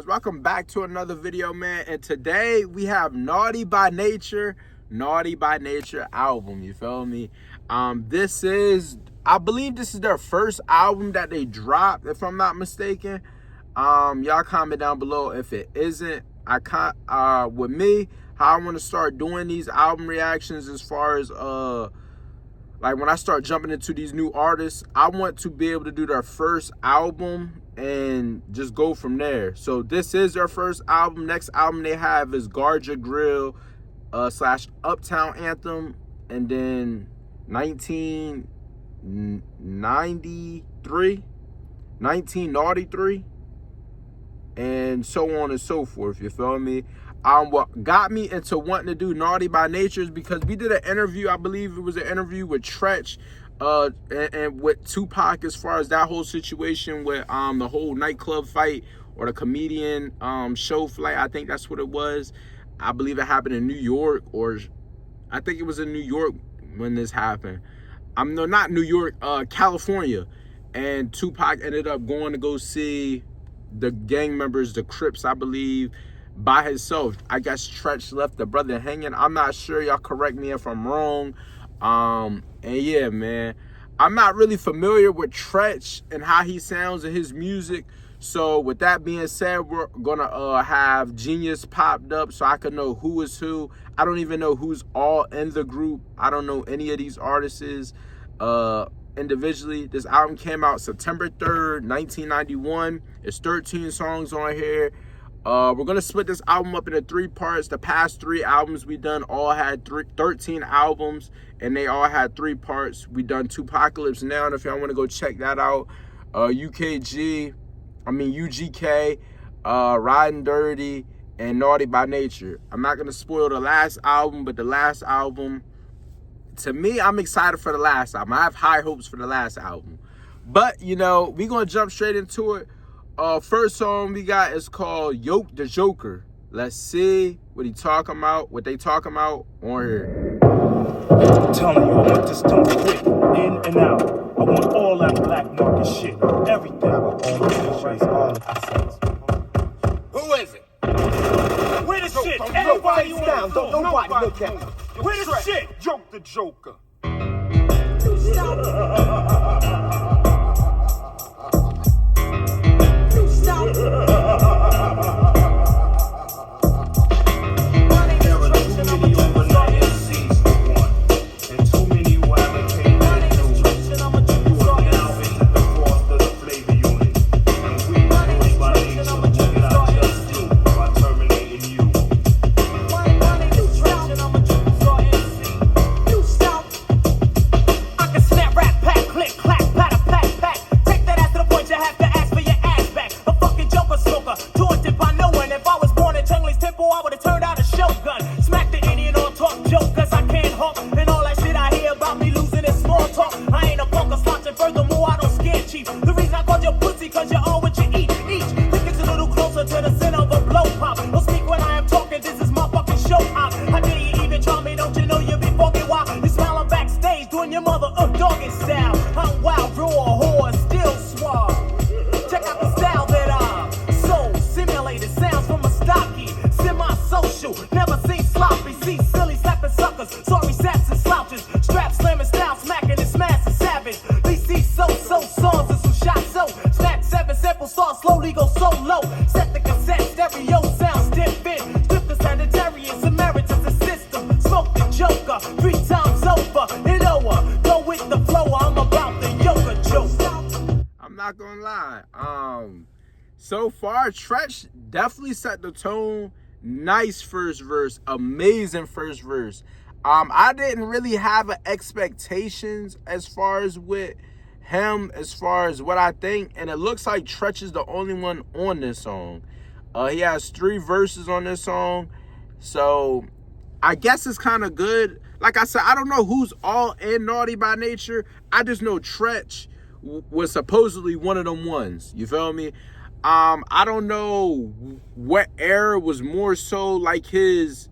Welcome back to another video, man. And today we have Naughty by Nature album. You feel me? I believe this is their first album that they dropped, if I'm not mistaken. Y'all comment down below if it isn't. With me, how I want to start doing these album reactions, as far as like when I start jumping into these new artists, I want to be able to do their first album and just go from there. So this is their first album. Next album they have is Guard Your Grill / Uptown Anthem, and then 1993, and so on and so forth. You feel me? What got me into wanting to do Naughty by Nature is because we did an interview. I believe it was an interview with Tretch and with Tupac, as far as that whole situation with the whole nightclub fight, or the comedian show fight. I think that's what it was. I believe it happened in New York, or I think it was in New York when this happened. No, not New York, California. And Tupac ended up going to go see the gang members, the Crips, I believe, by himself. I guess Tretch left the brother hanging. I'm not sure. Y'all correct me if I'm wrong. And yeah, man, I'm not really familiar with Tretch and how he sounds in his music. So with that being said, we're gonna have Genius popped up so I can know who is who. I don't even know who's all in the group. I don't know any of these artists individually. This album came out September 3rd, 1991. It's 13 songs on here. We're gonna split this album up into 3 parts. The past 3 albums we done all had 13 albums, and they all had 3 parts. We done Tupacalypse Now, and if y'all want to go check that out, UGK, Riding Dirty, and Naughty by Nature. I'm not gonna spoil the last album, but the last album, to me, I'm excited for the last album. I have high hopes for the last album. But, you know, we're going to jump straight into it. First song we got is called Yoke the Joker. Let's see what they talking about on here. I'm telling you, I want this done quick, in and out. I want all that black market shit, everything. Who is it? Where the shit? Everybody down. Don't nobody look at me. Where the shit? Yoke the Joker. Not gonna lie, so far Tretch definitely set the tone. Nice first verse, amazing first verse. I didn't really have expectations as far as with him, as far as what I think, and it looks like Tretch is the only one on this song. He has 3 verses on this song, so I guess it's kind of good. Like I said, I don't know who's all in Naughty by Nature. I just know Tretch was supposedly one of them ones. You feel me? I don't know what era was more so like his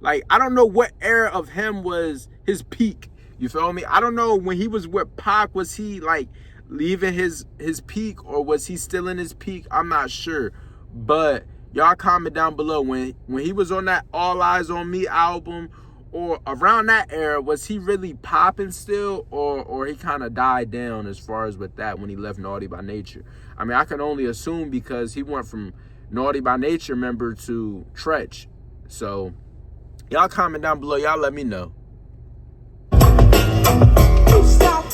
like, I don't know what era of him was his peak. You feel me? I don't know when he was with Pac, was he like leaving his peak, or was he still in his peak? I'm not sure. But y'all comment down below, when he was on that All Eyes on Me album, or around that era, was he really popping still, or he kind of died down as far as with that when he left Naughty by Nature? I mean, I can only assume because he went from Naughty by Nature member to Tretch. So y'all comment down below. Y'all let me know. Stop.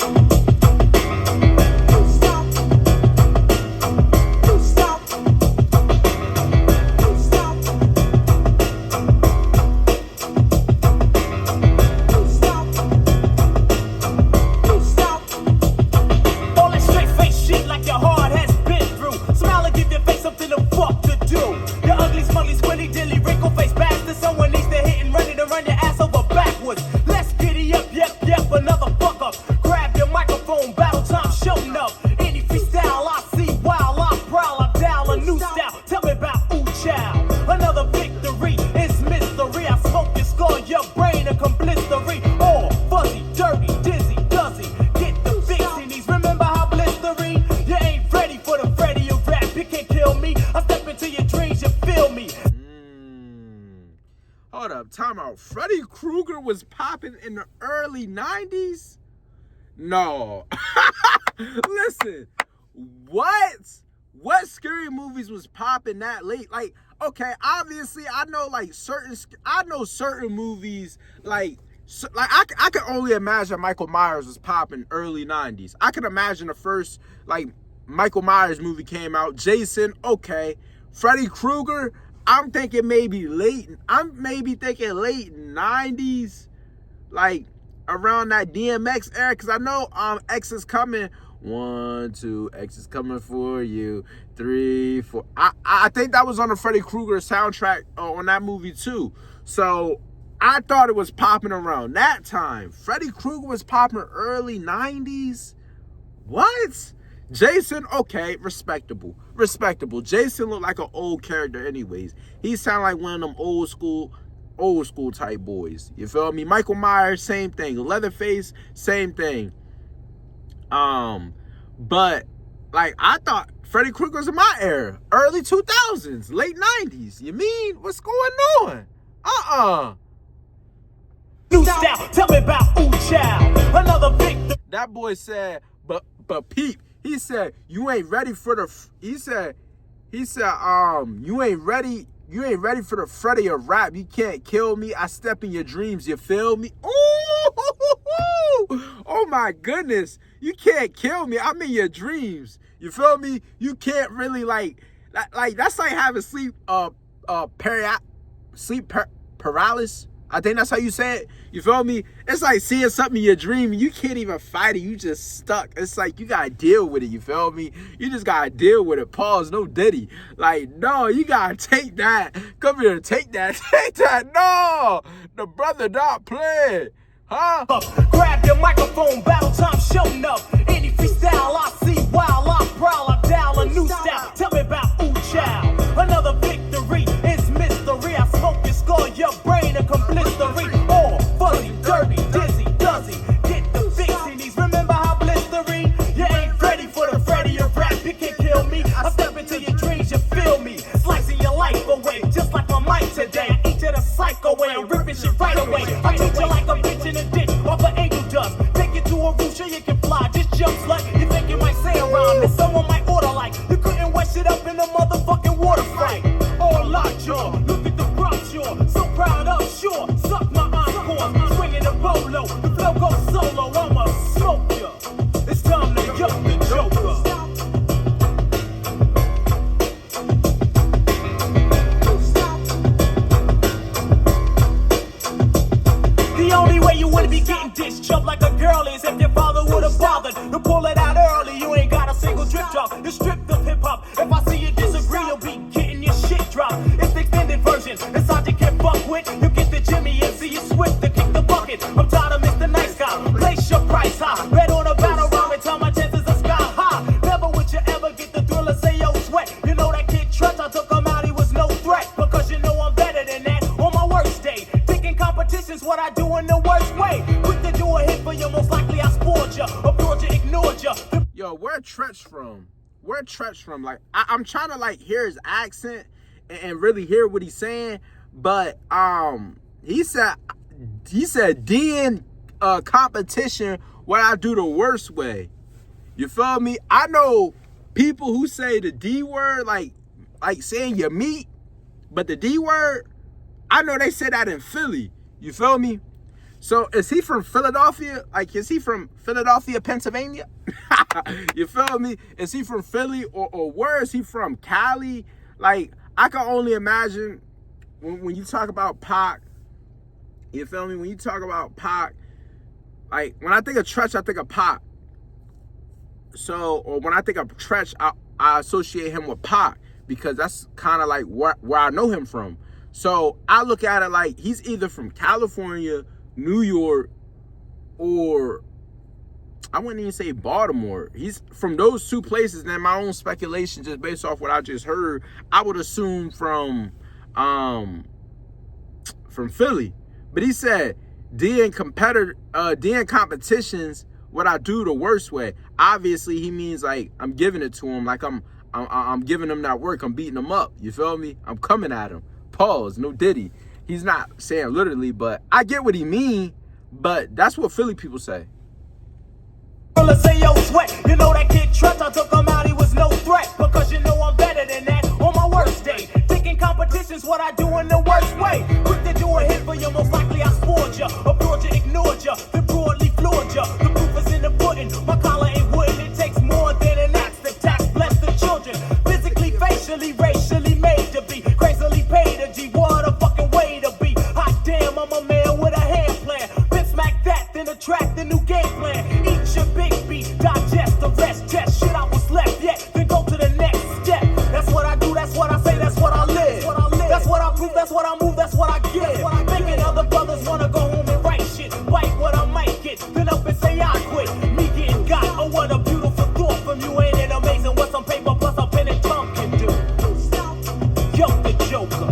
Hold up, time out. Freddy Krueger was popping in the early 90s? No. Listen, what scary movies was popping that late? Like, okay, obviously I know certain movies, like I can only imagine Michael Myers was popping early 90s. I can imagine the first like Michael Myers movie came out. Jason, okay. Freddy Krueger, I'm thinking maybe late 90s, like around that DMX era, because I know X is coming. 1, 2, X is coming for you. 3, 4. I think that was on the Freddy Krueger soundtrack on that movie too. So I thought it was popping around that time. Freddy Krueger was popping early 90s. What? Jason, okay, respectable. Jason looked like an old character anyways. He sounded like one of them old school type boys. You feel me? Michael Myers, same thing. Leatherface, same thing. But like I thought Freddy Krueger was in my era. Early 2000s, late 90s. You mean? What's going on? New style, tell me about Ooh Child. Another victim. That boy said, but Peep. He said, you ain't ready for the, he said, you ain't ready for the Freddy of rap. You can't kill me. I step in your dreams. You feel me? Ooh, oh my goodness. You can't kill me. I'm in your dreams. You feel me? You can't really like that's like having sleep paralysis. I think that's how you say it. You feel me? It's like seeing something in your dream and you can't even fight it. You just stuck. It's like you gotta deal with it. You feel me? You just gotta deal with it. Pause. No Diddy. Like, no, you gotta take that. Come here, take that. Take that. No, the brother not playing. Huh? Grab your microphone. Battle time showing up. Any freestyle I see while I prowl. I dial a new style. Tell me about Ooh Child. Another victory is mystery. I smoke and score your brain and blistery. All fuzzy, dirty, dizzy, duzzy. Get the fixinies. Remember how blistery? You ain't ready for the Freddy of rap. You can't kill me. I step into your dreams, you feel me. Slicing your life away, just like my mic today. I eat you the psycho way, I'm ripping shit right away. I treat you like a bitch in a ditch, off an angel dust. Take you to a roof, sure you can fly. Just jump slut. You think you might say around that someone might order like you couldn't wash it up in a motherfucking water fight. All lockjaw, look at the Bronx jaw. So proud of sure, suck my encore. Swinging the bolo, the flow goes solo. I'ma smoke ya. It's time to yuck the Joker. The only way you wouldn't be getting dished jumped like a girl is if your father would've bothered to pull it out early. You ain't got a single drip drop. You're stripped of hip hop. If I see you disagree, you'll be getting your shit dropped. It's the extended version. It's hard to get fucked with. You get the Jimmy and see you swift to kick the bucket. I'm tired of Mr. Nice Guy. Place your price high. Bet on a battle round and tell my chances are sky high. Never would you ever get the thrill of say yo sweat. You know that kid Trent, I took him out, he was no threat. Because you know I'm better than that on my worst day. Thinking competition's what I do in the worst way. Quick to do a hit for you, most likely I spoiled you. Abroad you, ignored you. Yo, where where Tretch from? Like, I'm trying to like hear his accent and really hear what he's saying. But he said D in competition, what I do the worst way. You feel me? I know people who say the D word, like saying your meat, but the D word, I know they say that in Philly. You feel me? So is he from Philadelphia? Like, is he from Philadelphia, Pennsylvania? You feel me? Is he from Philly or where is he from? Cali? Like, I can only imagine when you talk about Pac, you feel me? When you talk about Pac, like, when I think of Tretch, I think of Pac. So, or when I think of Tretch, I associate him with Pac because that's kind of like where I know him from. So I look at it like he's either from California, New York, or I wouldn't even say Baltimore. He's from those two places. And then my own speculation, just based off what I just heard, I would assume from Philly. But he said D in competitions, what I do the worst way. Obviously, he means like I'm giving it to him, like I'm giving him that work. I'm beating him up. You feel me? I'm coming at him. Pause. No Diddy. He's not saying literally, but I get what he mean. But that's what Philly people say. Say yo sweat, you know that kid Tretch, I took him out, he was no threat. Because you know I'm better than that on my worst day. Taking competition's what I do in the worst way. Quick to do a hit for you, most likely I scored ya. Abroad you, ignored ya, then broadly floored ya. The proof is in the pudding, my collar ain't wooden. It takes more than an axe to tax, bless the children. Physically, facially, racially made to be. Crazily paid a G, what a fucking way to be. Hot damn, I'm a man with a hand plan. Been smack that, then attract the new game plan. Eat your big beat, digest the rest, test shit I was left yet, then go to the next step. That's what I do, that's what I say, that's what I live. That's what I prove, that's what I move, that's what I give. Making other brothers wanna go home and write shit. Bite what I might get, then up and say I quit. Me getting got, oh what a beautiful thought from you. Ain't it amazing what some paper plus a pen and tongue can do? Yo, the Joker.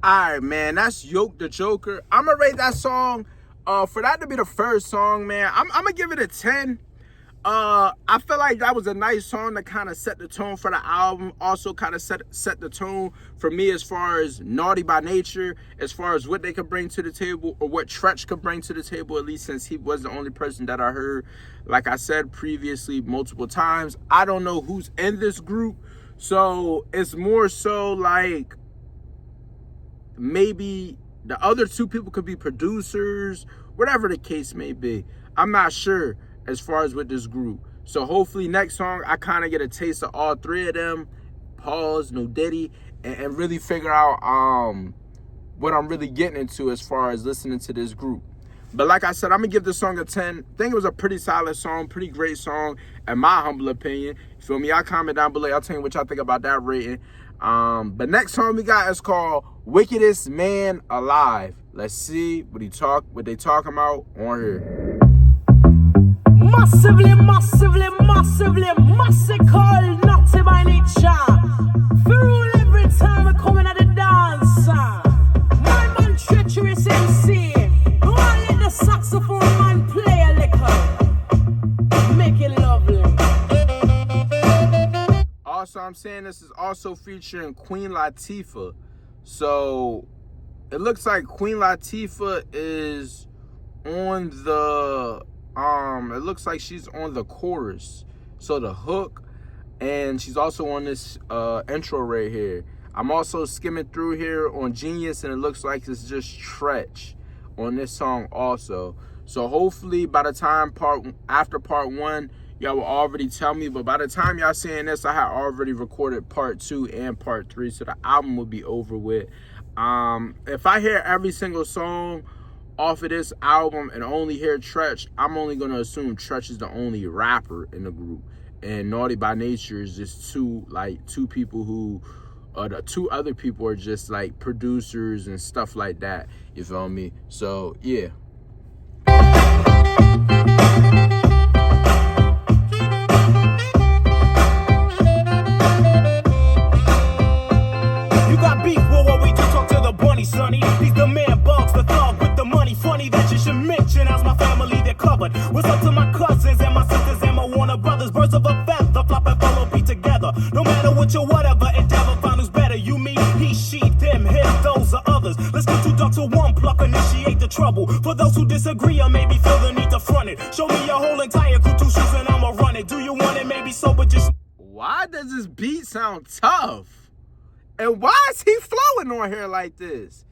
Alright, man, that's Yoke the Joker. I'm gonna rate that song. For that to be the first song, man, I'm gonna give it a 10. I feel like that was a nice song to kind of set the tone for the album. Also kind of set the tone for me as far as Naughty by Nature, as far as what they could bring to the table, or what Tretch could bring to the table, at least since he was the only person that I heard, like I said previously multiple times. I don't know who's in this group, so it's more so like maybe the other two people could be producers, whatever the case may be. I'm not sure as far as with this group. So hopefully next song, I kind of get a taste of all three of them. Pause, no Diddy, and really figure out what I'm really getting into as far as listening to this group. But like I said, I'm going to give this song a 10. I think it was a pretty solid song, pretty great song, in my humble opinion. You feel me? Y'all comment down below. I'll tell you what y'all think about that rating. But next song we got is called Wickedest Man Alive. Let's see what they talking about on here. Massively, massively, massively, massacre, not by nature. Rule every time I come in at the dance. My man treacherous MC. Don't let the saxophone man play a liquor. Make it lovely. Also, I'm saying this is also featuring Queen Latifah. So it looks like Queen Latifah is on the it looks like she's on the chorus, so the hook, and she's also on this intro right here. I'm also skimming through here on Genius, and it looks like it's just Tretch on this song also. So hopefully by the time after part 1, y'all will already tell me, but by the time y'all seeing this, I had already recorded part 2 and part 3, so the album will be over with. If I hear every single song off of this album and only hear Tretch, I'm only gonna assume Tretch is the only rapper in the group, and Naughty by Nature is just two people who, the two other people are just like producers and stuff like that. You feel me? So yeah. You got beef, well, what we do, talk to the bunny, sonny. He's the man, Bugs, the thug with the money. Funny that you should mention, as my family, they're covered. What's up to my cousins and my sisters and my Warner brothers? Birds of a feather, flop and follow be together. No matter what you whatever endeavor, find who's better. You, me, he, she, them, him, those are others. Let's get two ducks with one pluck, initiate the trouble. For those who disagree or maybe feel the need to front it, show me your whole entire crew, 2 shoes and I'ma run it. Do you want it? Maybe so, but just... Why does this beat sound tough? And why is he flowing on here like this?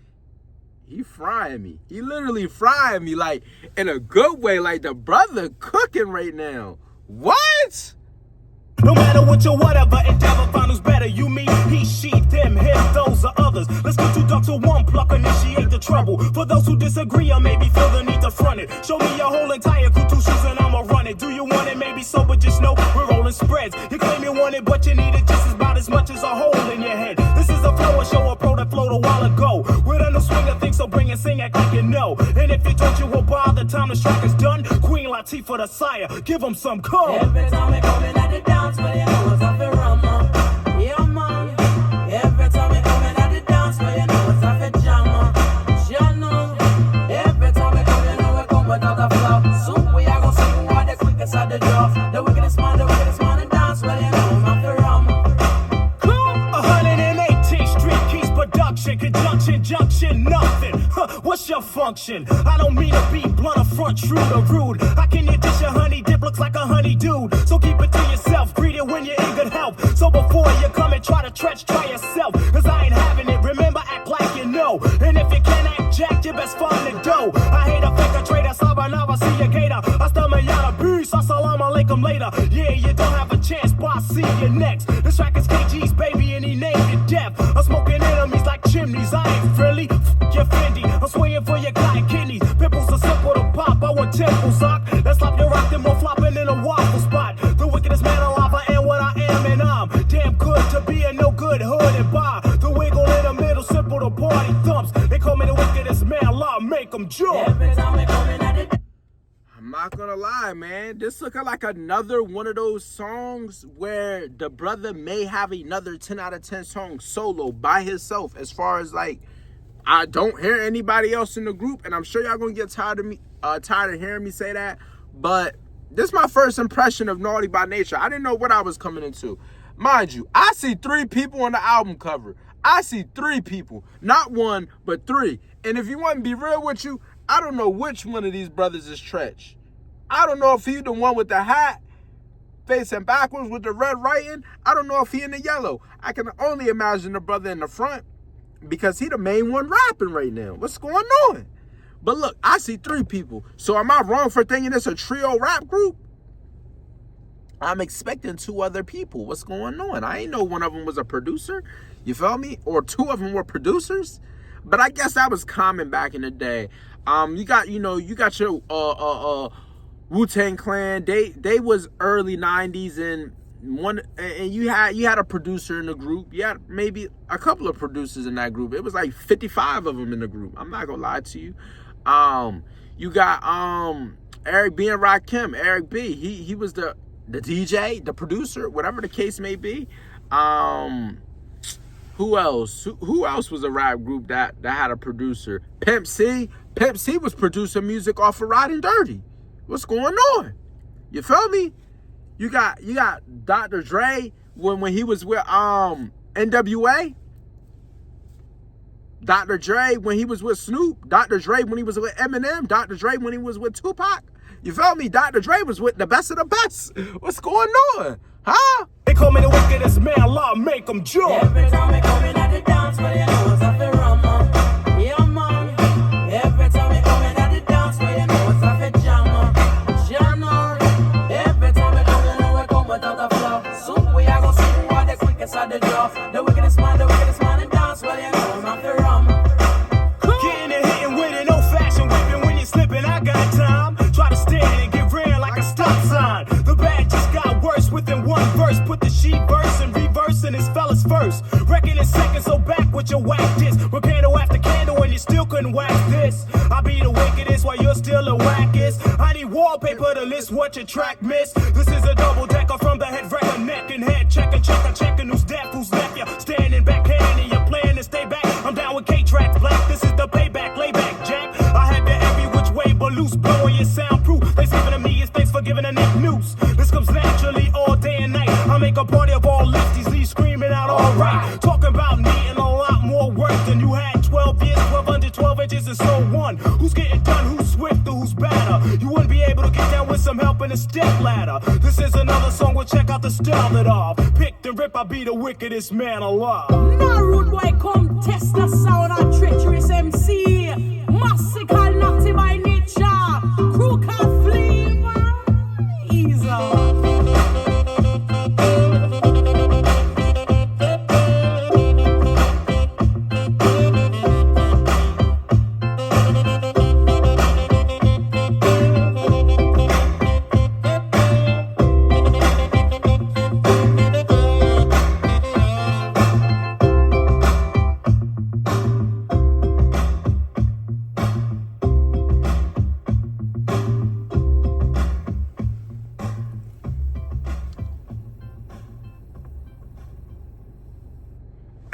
He frying me. He literally frying me, like, in a good way. Like, the brother cooking right now. What? No matter what you whatever endeavor, find who's better. You, me, he, she, them, him, those are others. Let's get two ducks with one pluck, initiate the trouble. For those who disagree or maybe feel the need to front it, show me your whole entire crew, 2 shoes and I'ma run it. Do you want it? Maybe so, but just know we're rolling spreads. You claim you want it, but you need it just about as much as a hole in your head. This is a flow, a show, a pro that flowed a while ago. With a new swing of things, so bring and sing, act like you know. And if you don't, you will by the time the track is done. Queen Latifah the sire, give him some code. Every time we come in at the dance, well, you know it's off the rum, man. Yeah, man. Every time we come in at the dance, well, you know it's off the jam, man. You know. Every time we come, you know we come without a flop. Soon we are gonna see who are the quickest at the draw. The wickedest man in dance, well, you know it's off the rum. 118th Street Keys Production, conjunction, junction, nothing. What's your function? I don't mean to be blunt or front, true or rude. How can you dish a honey dip? Looks like a honey dude. So keep it to yourself, greet it when you're in good health. So before you come and try to Tretch, try yourself. Cause I ain't having it, remember, act like you know. And if you can't act jack, you best find the dough. I hate a fake, a traitor, sabanaba, see you gator. Hasta mañana, peace, assalamu alaikum later. Yeah, you don't have a chance, but I'll see you next. This track is KG's, baby, and he named it death. I'm smoking enemies like chimneys, I ain't friendly. You're Fendi, I'm swaying for your cotton kidneys. Pimples are simple to pop, I want temple sock. Let's slap your rock, then more flopping in a waffle spot. The wickedest man alive, I am what I am, and I'm damn good to be a no good hood and buy. The wiggle in the middle, simple to party thumps. They call me the wickedest man alive, make them jump. Every time we come in at the I'm not gonna lie, man. This looking like another one of those songs where the brother may have another 10 out of 10 song solo by himself. As far as like, I don't hear anybody else in the group, and I'm sure y'all gonna get tired of hearing me say that. But this is my first impression of Naughty by Nature. I didn't know what I was coming into. Mind you, I see 3 people on the album cover. I see 3 people, not 1, but 3. And if you want to be real with you, I don't know which one of these brothers is Tretch. I don't know if he's the one with the hat, facing backwards with the red writing. I don't know if he in the yellow. I can only imagine the brother in the front because he the main one rapping right now. What's going on? But look, I see 3 people. So am I wrong for thinking it's a trio rap group? I'm expecting 2 other people. What's going on? I ain't know one of them was a producer. You feel me? Or 2 of them were producers. But I guess that was common back in the day. You got your Wu-Tang Clan. They was early 90s, and you had a producer in the group. You had maybe a couple of producers in that group. It was like 55 of them in the group. I'm not gonna lie to you. You got Eric B and Rakim. Eric B, he was the DJ, the producer, whatever the case may be. Who else? Who else was a rap group that had a producer? Pimp C. Pimp C was producing music off of Riding Dirty. What's going on? You feel me? You got Dr. Dre when he was with NWA. Dr. Dre when he was with Snoop. Dr. Dre when he was with Eminem. Dr. Dre when he was with Tupac. You feel me? Dr. Dre was with the best of the best. What's going on? Huh? They call me the wickedest man alive, make them jump. Every time we come in at the dance, well, you know it's off the rum, man. Yeah, man. Every time we come in at the dance, well, you know it's off the jam, man. You know. Every time we come, you know we come without a flop. Soon we are gonna see who are the quickest at the draw. The wickedest man in dance, well, you know it's off the rum. Getting it, hitting with it, old fashioned whipping your whack this. But candle after candle and you still couldn't wax this. I be the wickedest while you're still the wackest. I need wallpaper to list what your track miss. This is a double decker from the head wrecker, neck and head checker, checking who's deaf, who's left ya. Standing back, and you're playing to stay back. I'm down with K-Tracks Black. This is the payback, layback, Jack. I have you every which way but loose, blowing your soundproof. Thanksgiving to me is thanks for giving a neck noose. This comes naturally all day and night. I make a party of all lefties, leave screaming out all right. Talking about needing a lot more work than you had 12 years, 12 under 12 inches and so on. Who's getting done, who's swift or who's better? You wouldn't be able to get down with some help in a step ladder. This is another song, we'll check out the style it off. Pick the rip, I be the wickedest man alive. Now rude boy come test the sound of treacherous MC. Massical naughty by nature. Crew can flavor. Ease off.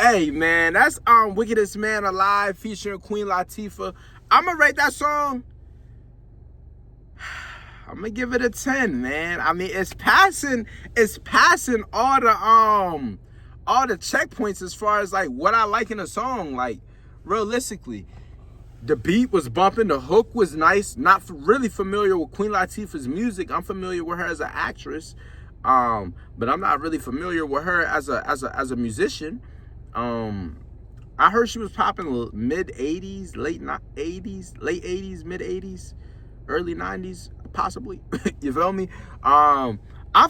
Hey man, that's Wickedest Man Alive featuring Queen Latifah. I'ma rate that song. I'm gonna give it a 10, man. I mean, it's passing all the checkpoints as far as like what I like in a song. Like, realistically, the beat was bumping, the hook was nice. Not really familiar with Queen Latifah's music. I'm familiar with her as an actress, but I'm not really familiar with her as a musician. I heard she was popping mid 80s, late 80s, mid 80s, early 90s, possibly. You feel me? I'm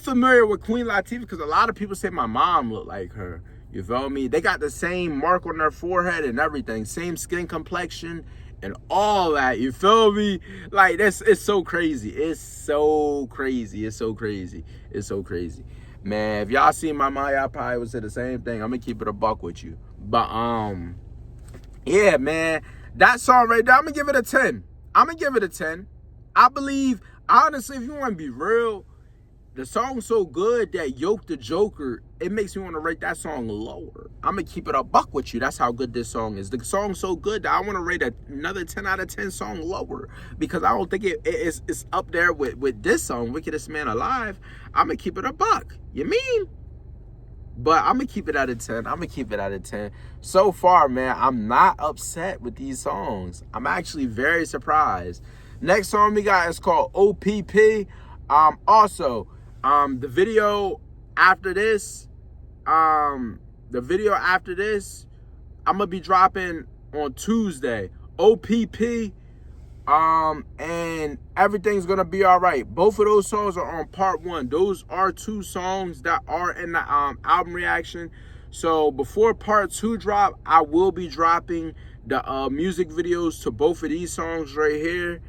familiar with Queen Latifah because a lot of people say my mom looked like her. You feel me? They got the same mark on their forehead and everything, same skin complexion and all that. You feel me? Like, it's so crazy. It's so crazy. It's so crazy. It's so crazy. Man, if y'all seen my mom, y'all probably would say the same thing. I'm gonna keep it a buck with you. But yeah, man, that song right there, I'm gonna give it a 10. I'm gonna give it a 10. I believe, honestly, if you want to be real, the song's so good that Yoke the Joker, it makes me want to rate that song lower. I'm gonna keep it a buck with you. That's how good this song is. The song's so good that I want to rate another 10 out of 10 song lower because I don't think it's up there with this song, Wickedest Man Alive. I'm gonna keep it a buck. You mean? But I'm gonna keep it at a 10. I'm gonna keep it at a 10. So far, man, I'm not upset with these songs. I'm actually very surprised. Next song we got is called O.P.P. Also, the video after this, I'm gonna be dropping on Tuesday. O.P.P. And everything's gonna be all right. Both of those songs are on part 1. Those are 2 songs that are in the album reaction. So before part 2 drop, I will be dropping the music videos to both of these songs right here.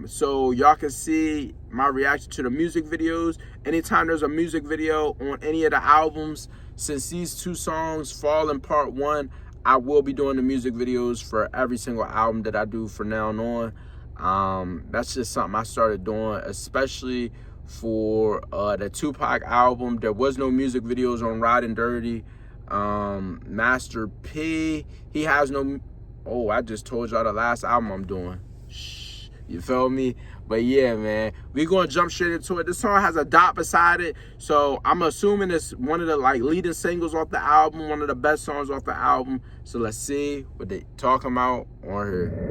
So y'all can see my reaction to the music videos. Anytime there's a music video on any of the albums, since these 2 songs fall in part 1, I will be doing the music videos for every single album that I do from now on. That's just something I started doing, especially for the Tupac album. There was no music videos on Riding Dirty. Master P, he has no, oh, I just told y'all the last album I'm doing. Shh, you feel me? But yeah, man, we're gonna jump straight into it. This song has a dot beside it, so I'm assuming it's one of the like leading singles off the album, one of the best songs off the album. So let's see what they talking about on here.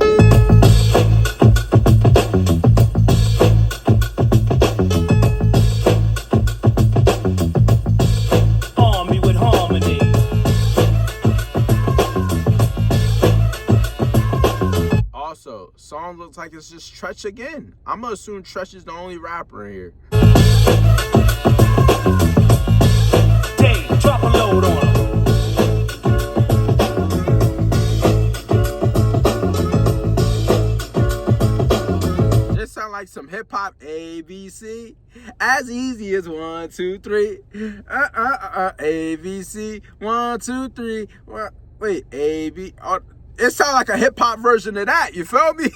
Army with harmony. Also, song looks like it's just Tretch again. I'm gonna assume Tretch is the only rapper in here. Dave, drop a load on him. This sound like some hip hop. ABC, as easy as 1, 2, 3. ABC, 1, 2, 3. Wait, A.B. Oh, it sounds like a hip hop version of that. You feel me?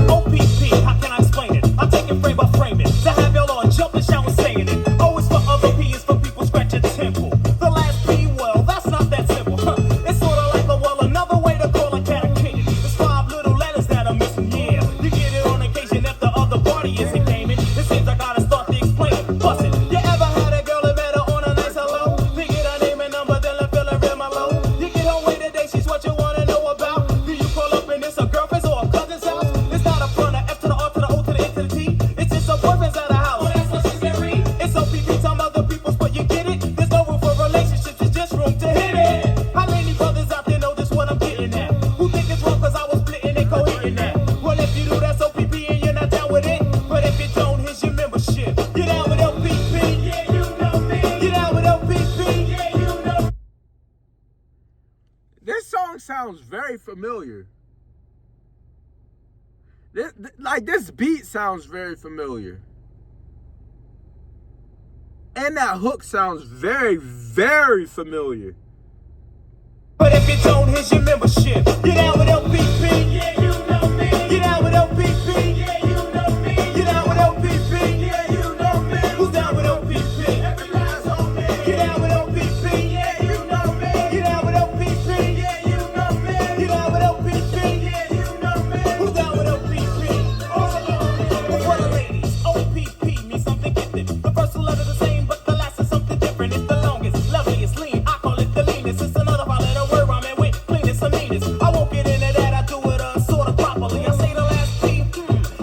O.P.P, how can I explain it? I take it frame by frame it. To have y'all on jumping, shouting, saying it. O is for other, P is for people scratching temple. The last P, well, that's not that simple. Huh. It's sort of like another way to call a cat a king. There's 5 little letters that are missing, yeah. You get it on occasion if the other party isn't gaming. It seems I gotta start to explain. Bust it. You ever had a girl that met her on a nice hello? You get her name and number, then let feel her in my low. You get her way today, she's what you wanna know about. Do you call up and it's a girlfriend's or a cousin's house? It's not a front, a F to the R to the O to the N to the T. It's just a boyfriend's at a house. Well, that's what she can read. It's O.P.P, some other people's, but you get it? There's no room for relationships, it's just room to hit it. How many brothers out there know this what I'm getting at? Who think it's wrong cause I was splitting and co-hitting that? Well, if you do, that's O.P.P and you're not down with it. But if you don't, here's your membership. Get down with O.P.P. Yeah, you know me. Get down with O.P.P. Yeah, you know. This song sounds very familiar. This beat sounds very familiar. And that hook sounds very, very familiar. But if you don't, here's your membership. Get down with O.P.P. Yeah, you know me. Get down with O.P.P. Yeah, you know me. Get down with O.P.P. Yeah, you know me. Who's down with O.P.P? Every last on me. Get down with O.P.P. Yeah, you know me. Get down with O.P.P. Yeah, you know me. Get down with O.P.P. Yeah, you know me. Who's down with O.P.P? Well, for the ladies, O.P.P means something gifted. The first 2 letters the same, but the last is something different. It's the longest, loveliest, lean. I call it the leanest. It's another four-letter word rhyming with cleanest or meanest. I won't get into that. I do it sort of properly. I say the last P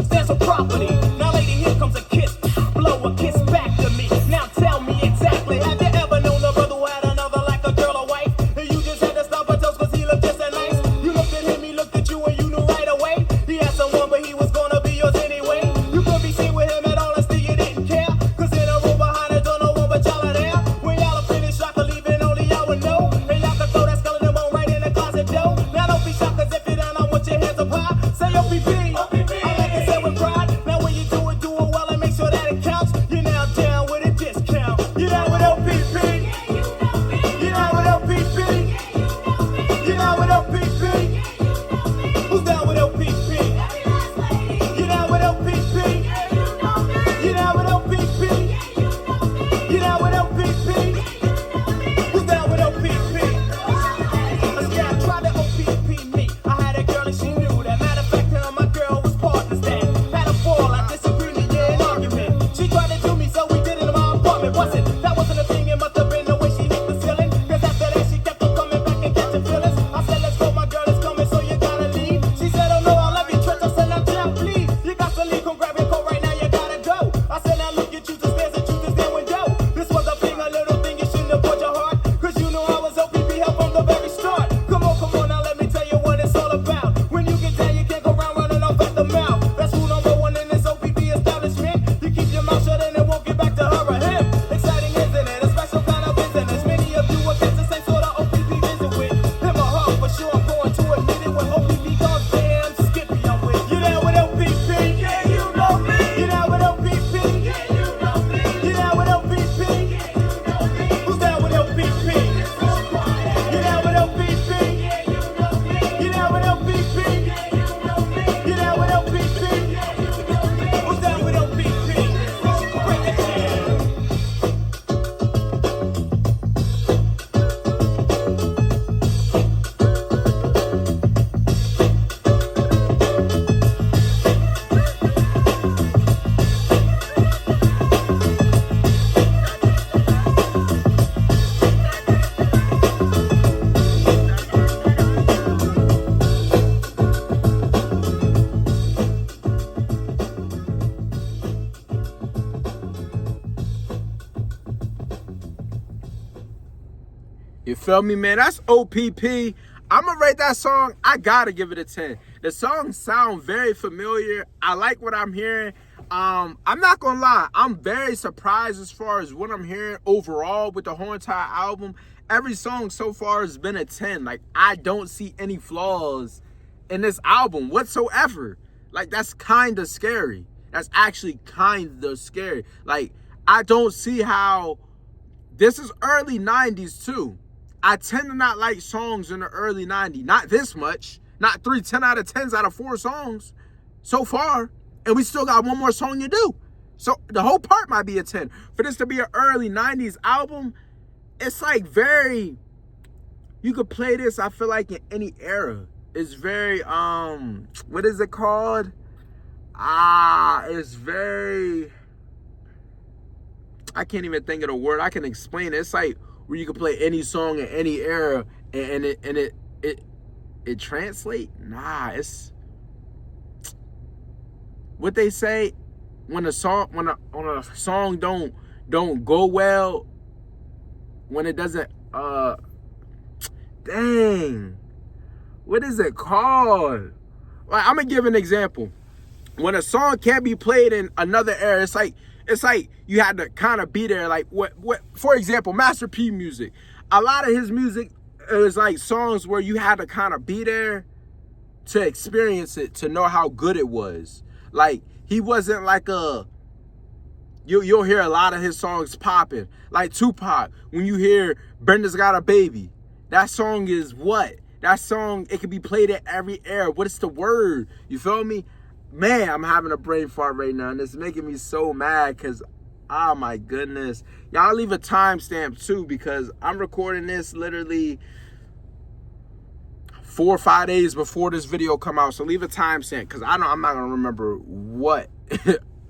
stands for property. Now, lady, here comes a kiss. Blow a kiss back to me. Now tell me exactly. Have you ever known a brother who had another like a girl or wife? And you just had to stop her toes cause he looked just that nice? You looked at him, he looked at you, and you knew right away. He had someone, but he was gonna be yours anyway. You could be seen with him at all and still you didn't care. Cause in a room behind the door, no one but y'all are there. When y'all are finished, y'all can leave and only y'all would know. And y'all can throw that skeleton bone right in the closet door. Now don't be shocked cause if you're down, I want your hands up high. Say O.P.P. I like to say with pride. Now when you do it well and make sure that it counts. You're now down with a discount. You're down with O.P.P. You're down with O.P.P. You're down with O.P.P. Who's down with O.P.P? You're down with O.P.P. You're down with O.P.P. You're down with O.P.P. Who's down with O.P.P? Yeah, I tried to O.P.P me. I had a girl and she knew that. Matter of fact, her and my girl was partners that had a fall, I disagreement, yeah, an argument. She tried to do me, so we did it in my apartment. Was it? That wasn't a thing, it must have been the way she hit the ceiling. Cause after that, she kept on coming back and catching feelings. I said, let's go, my girl is coming, so you gotta leave. She said, oh no, I love you, Trent. I said, now, child, please. You got to leave, come grab your coat right now, you gotta go. I said, now look, you choose to stairs and choose to stand window. This was a thing, a little thing, you shouldn't have put your heart. Cause you know I was O.P.P help from the very start. Come on, now let me tell you what it's all about. When you get down, you can't go round running off at the mouth. That's rule number 1 in this O.P.P establishment. You keep your mouth shut and it won't get back to her or him. Exciting, isn't it? A special kind of business. Many of you will catch the same sort of O.P.P visit with him or her. For sure, I'm going to admit it. When O.P.P comes, damn skippy, I'm with you. Down with O.P.P. Yeah, you know me. You down with O.P.P. Yeah, you know me. You down with O.P.P. Yeah, you know me. Who's down with O.P.P? You down with O.P.P. Yeah, you know me. You down with O.P.P. Yeah, you know me. You down with O.P.P. Yeah, you know me. Who's down with O.P.P? Break it down. You feel me, man? That's O.P.P. I'm gonna rate that song. I gotta give it a 10. The song sound very familiar. I like what I'm hearing. I'm not gonna lie. I'm very surprised as far as what I'm hearing overall with the whole entire album. Every song so far has been a 10. Like, I don't see any flaws in this album whatsoever. Like, that's kind of scary. That's actually kind of scary. Like, I don't see how... This is early 90s too. I tend to not like songs in the early 90s. Not this much. Not 3 10 out of 10s out of 4 songs so far. And we still got one more song to do. So the whole part might be a 10. For this to be an early 90s album, it's like very, you could play this, I feel like, in any era. It's very, what is it called? It's very, I can't even think of the word. I can explain it. It's like where you can play any song in any era and it translate. Nah, it's what they say when a song don't go well, when it doesn't dang, what is it called? Like, I'm gonna give an example. When a song can't be played in another era, it's like you had to kind of be there. Like what for example, Master P music. A lot of his music is like songs where you had to kind of be there to experience it, to know how good it was. Like, he wasn't like you'll hear a lot of his songs popping. Like Tupac, when you hear Brenda's Got a Baby, that song is what? That song, it can be played at every era. What is the word? You feel me? Man, I'm having a brain fart right now, and it's making me so mad because, oh my goodness. Y'all leave a timestamp too, because I'm recording this literally 4 or 5 days before this video come out. So leave a timestamp, because I'm not going to remember what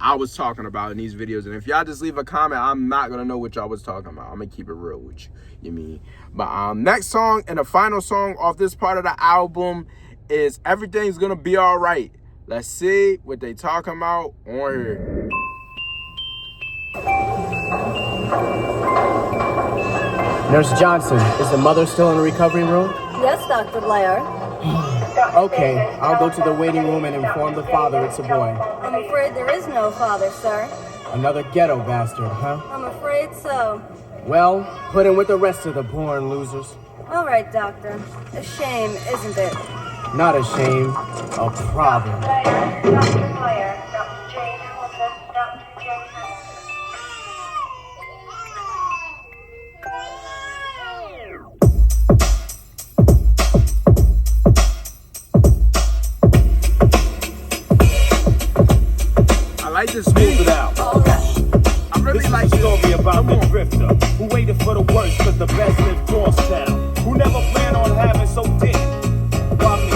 I was talking about in these videos. And if y'all just leave a comment, I'm not going to know what y'all was talking about. I'm going to keep it real with you mean? But next song and the final song off this part of the album is Everything's Gonna Be Alright. Let's see what they talking about on here. Nurse Johnson, is the mother still in the recovery room? Yes, Dr. Blair. Okay, I'll go to the waiting room and inform the father it's a boy. I'm afraid there is no father, sir. Another ghetto bastard, huh? I'm afraid so. Well, put him with the rest of the born losers. All right, Doctor. A shame, isn't it? Not a shame, a problem. I like this smooth it out. I really like This is a story about the Come on. drifter who waited for the worst cause the best lived down. Who never planned on having so dick. Why me,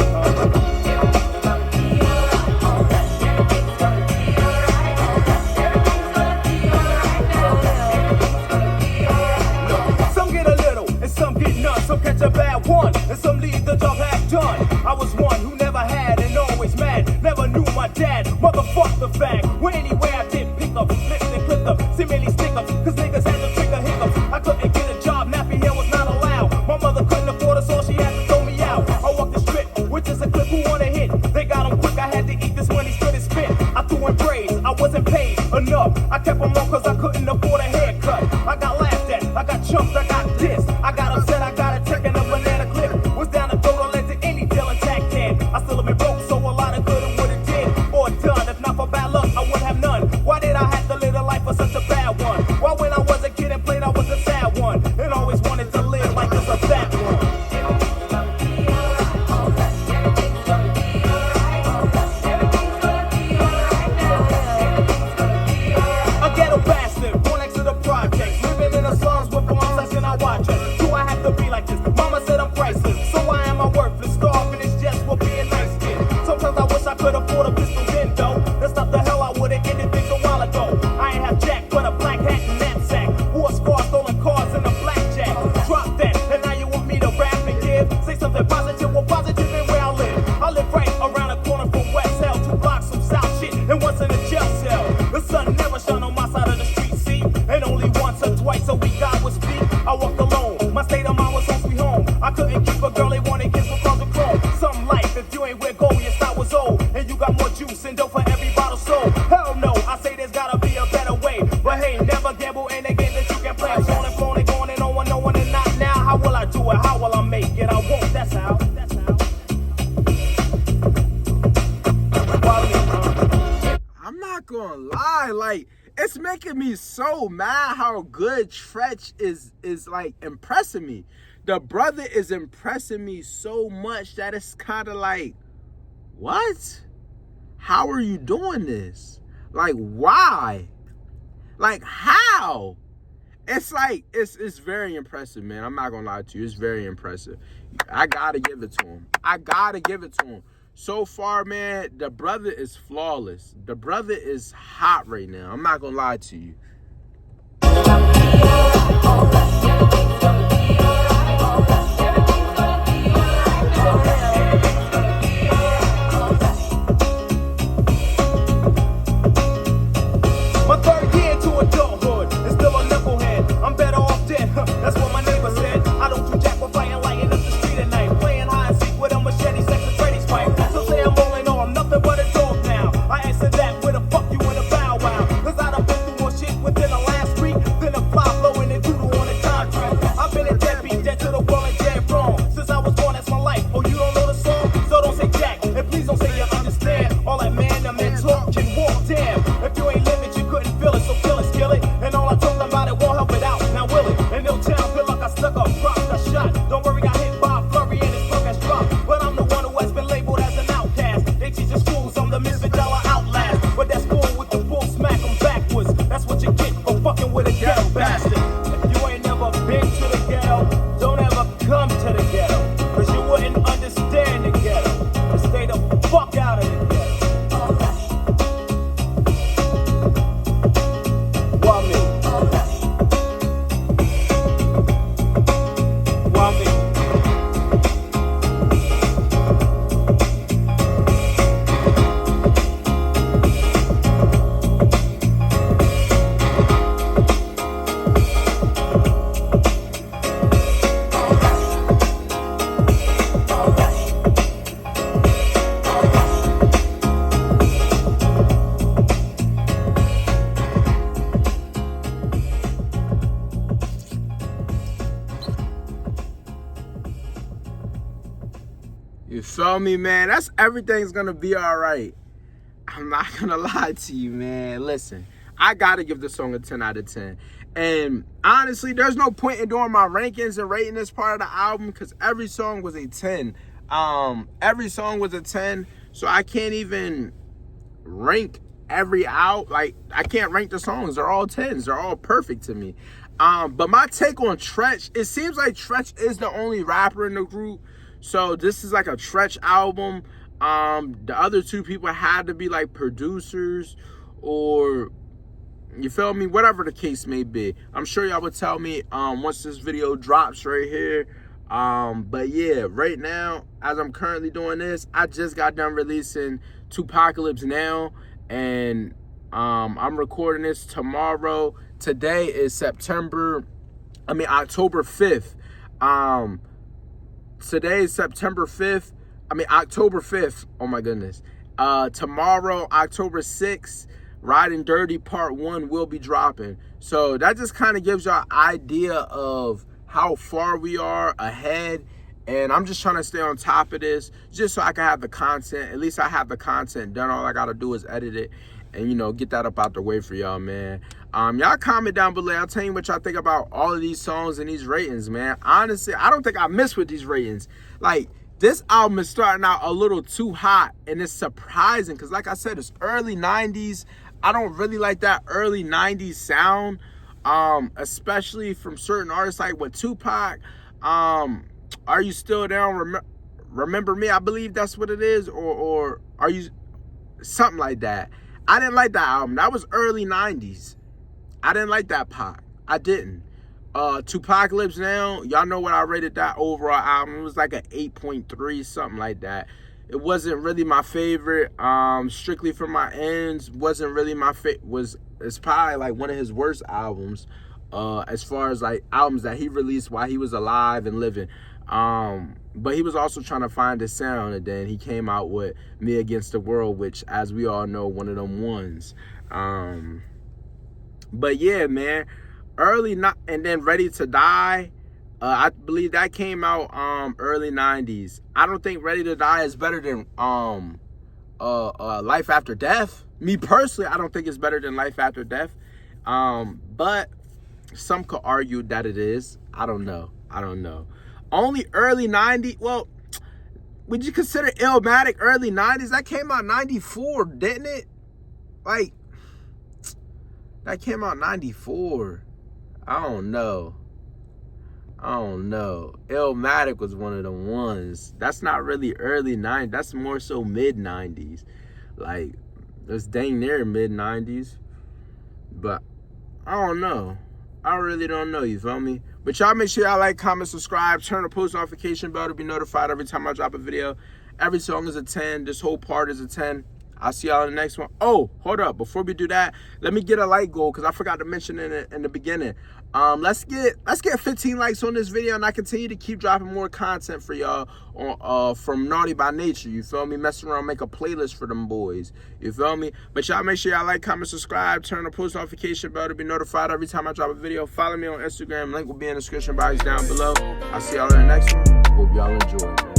Some get a little and some get none. Some catch a bad one and some leave the job half done. I was one who never had and always mad. Never knew my dad. Motherfuck the fag. Well, anyway, I did pick up, flipped and clipped up, seemingly stick up. Cause niggas had to trigger hiccups. I couldn't get a job, nappy hair was not allowed. My mother couldn't afford us, so she had to throw me out. I walked the strip with just a clip who wanna hit. They got him quick, I had to eat this when he stood and spit. I threw in praise, I wasn't paid enough. I kept him on cause I couldn't afford a haircut. I got laughed at, I got chumped, I got dissed. I got upset, I got a check and a banana clip. Was down the throat, I led to any deal attack can. I still have been broke, so a lot of good and would have did or done. If not for bad luck, I would have none. Why did I have to live a life for such a bad one? Why when I was a kid and played, I was a sad one. And always wanted to live like it's a fat one. A ghetto bastard, born next to the projects. Living in the slums with bombs, that's in I watch it. Do I have to be like this? Mama said I'm priceless. So why am I worthless? Starving is just for being nice kid. Sometimes I wish I could afford a pistol then though. That's not the hell I would've ended things a while ago. I ain't have jack, but a black hat and knapsack. Wore scars, stolen cars, and a blackjack. Drop that, and now you want me to rap and give? Say something positive, well positive in where I live. I live right around the corner from West Hell, 2 blocks from South shit, and once in a jail cell. The sun never shone on my side of the street, see? And only once or twice a week I would speak. I walked alone, my state of mind was home sweet home. I couldn't keep a girl, they wanted kids for cars and chrome. Some life, if you ain't where gold, your style was old. And you got more juice and dope for every bottle sold. Hell no, I say there's gotta be a better way. But hey, never gamble in a game that you can play. I'm on and phone and going and no one and not now. How will I do it? How will I make it? I won't, that's how. That's how. I'm not gonna lie, like, it's making me so mad how good Tretch is like impressing me. the brother is impressing me so much that it's kind of like, what? How are you doing this? Like, why? Like, how? It's like, it's very impressive, man. I'm not gonna lie to you. It's very impressive. I gotta give it to him. I gotta give it to him. So far, man, the brother is flawless. The brother is hot right now. I'm not gonna lie to you. My third year into adulthood and still a knucklehead. I'm better off dead. That's what my neighbor said. I don't do jack for fighting, lighting up the street at night, playing hide and seek with a machete, sex and trading fight. So say I'm rolling on, I'm nothing but a dog now. I answer that with a fuck you and a bow wow. Cause I done been through more shit within the last week than a fly blowing and doodle on a contract. I've been a deadbeat, dead to the world and dead wrong. Since I was born, that's my life. Oh, you don't know the song? So don't say jack, and please don't say you understand. All that man, I'm in talk can walk, damn. If you ain't living, you couldn't feel it, so kill it, skill it. And all I told them about it won't help it out. Now will it? And no town feel like I stuck up, dropped a shot. Don't worry, got hit by a flurry and his focus dropped. But I'm the one who has been labeled as an outcast. They teach us schools, I'm the misfit dollar outlast. But that's cool with the full smack 'em backwards. That's what you get for fucking with a ghetto bastard. If you ain't never been to the ghetto, don't ever come to the ghetto. Cause you wouldn't understand the ghetto. And stay the fuck out of the ghetto. Why me? Why me? You feel me, man? That's everything's gonna be all right. I'm not gonna lie to you, man. Listen, I gotta give the song a 10 out of 10. And honestly, there's no point in doing my rankings and rating this part of the album because every song was a 10. Every song was a 10, so I can't even rank every out. Like, I can't rank the songs. They're all 10s. They're all perfect to me. But my take on Tretch, it seems like Tretch is the only rapper in the group. So this is like a Tretch album. The other two people had to be like producers or, you feel me, whatever the case may be. I'm sure y'all would tell me once this video drops right here. But yeah, right now, as I'm currently doing this, I just got done releasing Tupacalypse Now, and I'm recording this tomorrow. Today is October 5th. Today is October 5th. Oh my goodness. Tomorrow, October 6th, Riding Dirty Part 1 will be dropping. So that just kind of gives y'all an idea of how far we are ahead. And I'm just trying to stay on top of this just so I can have the content. At least I have the content done. All I got to do is edit it and, you know, get that up out the way for y'all, man. Y'all comment down below. I'll tell you what y'all think about all of these songs and these ratings, man. Honestly, I don't think I missed with these ratings. Like, this album is starting out a little too hot, and it's surprising because, like I said, it's early 90s. I don't really like that early 90s sound, especially from certain artists like with Tupac. Are You Still Down? Remember Me? I believe that's what it is. Or Are You... Something like that. I didn't like that album. That was early 90s. I didn't like that Pac. I didn't. Tupacalypse Now, y'all know what I rated that overall album. It was like an 8.3, something like that. It wasn't really my favorite. Strictly for My Ends wasn't really my favorite. It's probably like one of his worst albums, as far as like albums that he released while he was alive and living. But he was also trying to find his sound, and then he came out with Me Against the World, which, as we all know, one of them ones. But yeah, man, and then Ready to Die, I believe that came out early 90s. I don't think Ready to Die is better than Life After Death. Me personally, I don't think it's better than Life After Death. But some could argue that it is. I don't know. only early 90s. Well, would you consider Illmatic early 90s? That came out 94, didn't it? Like, that came out 94. I don't know. Illmatic was one of the ones. That's not really early 90s. That's more so mid 90s. Like, it's dang near mid 90s. But I don't know. I really don't know, you feel me? But y'all make sure y'all like, comment, subscribe, turn the post notification bell to be notified every time I drop a video. Every song is a 10. This whole part is a 10. I'll see y'all in the next one. Oh, hold up. Before we do that, let me get a like goal because I forgot to mention it in the beginning. Let's get 15 likes on this video, and I continue to keep dropping more content for y'all on from Naughty by Nature. You feel me? Mess around, make a playlist for them boys. You feel me? But y'all make sure y'all like, comment, subscribe, turn the post notification bell to be notified every time I drop a video. Follow me on Instagram. Link will be in the description box down below. I'll see y'all in the next one. Hope y'all enjoy.